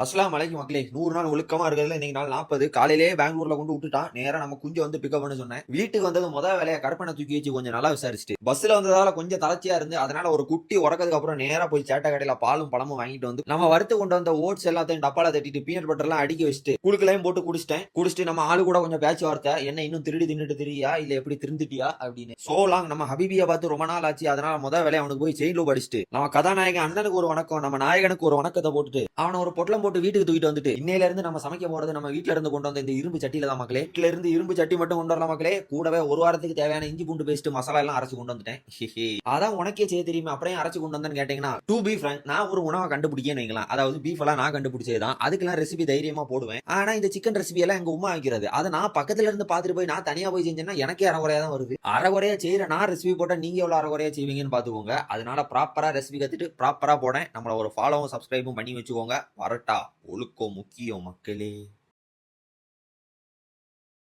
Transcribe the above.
அஸ்ஸலாமு அலைக்கும் மக்களே. 100 நாள் ஒழுக்கமா இருக்கிறதுல இன்னைக்கு நாள் 40. காலையிலேயே பெங்களூர்ல கொண்டு விட்டுட்டான். நேரா நம்ம குஞ்ச வந்து பிக்கப் பண்ண சொன்னேன். வீட்டுக்கு வந்தது வேலையா கடப்பனை தூக்கி வச்சு கொஞ்சம் நல்லா விசாரிச்சுட்டு, பஸ்ல வந்ததால கொஞ்சம் தளர்ச்சியா இருந்து, அதனால ஒரு குட்டி உறக்கதுக்கு அப்புறம் நேரா போய் சேட்டை கடையில பாலும் பழமும் வாங்கிட்டு வந்து, நம்ம வறுத்து கொண்டு வந்த ஓட்ஸ் எல்லாத்தையும் டப்பால தட்டிட்டு பீனட் பட்டர் எல்லாம் அடுக்கி வச்சுட்டு குழுக்களையும் போட்டு குடிச்சிட்டு நம்ம ஆளு கூட கொஞ்சம் பேச்சு வார்த்தை, என்ன இன்னும் திருடி தின்னுட்டு திரியா இல்ல எப்படி திருந்துட்டியா அப்படின்னு. சோலாங் நம்ம ஹபீபியா பார்த்து ரொம்ப நாள் ஆச்சு. அதனால வேலையை அவனுக்கு போய் செயின் லூப் அடிச்சுட்டு, நம்ம கதாநாயகன் அண்ணனுக்கு ஒரு வணக்கம், நம்ம நாயகனுக்கு ஒரு வணக்கத்தை போட்டுட்டு அவனை ஒரு பொட்டலம் போட்டு வீட்டுக்கு தூக்கிட்டு வந்துட்டு, இன்னையில இருந்து நம்ம சமைக்க போறது நம்ம வீட்டுல இருந்து கொண்டு வந்த இந்த இரும்பு சட்டியில தான் மக்களே. வீட்டுல இருந்து இரும்பு சட்டி மட்டும் கொண்டு வரலாம் மக்களே. கூடவே ஒரு வாரத்துக்கு தேவையான இஞ்சி பூண்டு பேஸ்ட் மசாலா எல்லாம் அரைச்சு கொண்டு வந்துட்டேன். அதான் உனக்கே செய்ய தெரியுமா, அப்புறம் அரைச்சு கொண்டு வந்தேன்னு கேட்டீங்கன்னா, டூ பி ஃப்ராங்க், நான் ஒரு உணவை கண்டுபிடிக்கேன்னு வைங்களேன். அதாவது பீஃப் எல்லாம் நான் கண்டுபிடிச்சதுதான். அதுக்கெல்லாம் ரெசிபி தைரியமா போடுவேன். ஆனா இந்த சிக்கன் ரெசிபி எல்லாம் எங்க உமா வைக்கிறது. அதை நான் பக்கத்துல இருந்து பாத்துட்டு போய் நான் தனியா போய் செஞ்சேன்னா எனக்கே அரைகுறையா தான் வருது. அரைகுறையா செய்யற நான் ரெசிபி போட்டா நீங்க எவ்வளவு அரைகுறையா செய்வீங்கன்னு பாத்துக்கோங்க. அதனால ப்ராப்பரா ரெசிபி கத்துட்டு ப்ராப்பரா போட நம்மள ஒரு ஃபாலோவும் சப்ஸ்கிரைபும் பண்ணி வச்சுக்கோங்க. வரட்டா, ஒழுக்கம் முக்கியம் மக்களே.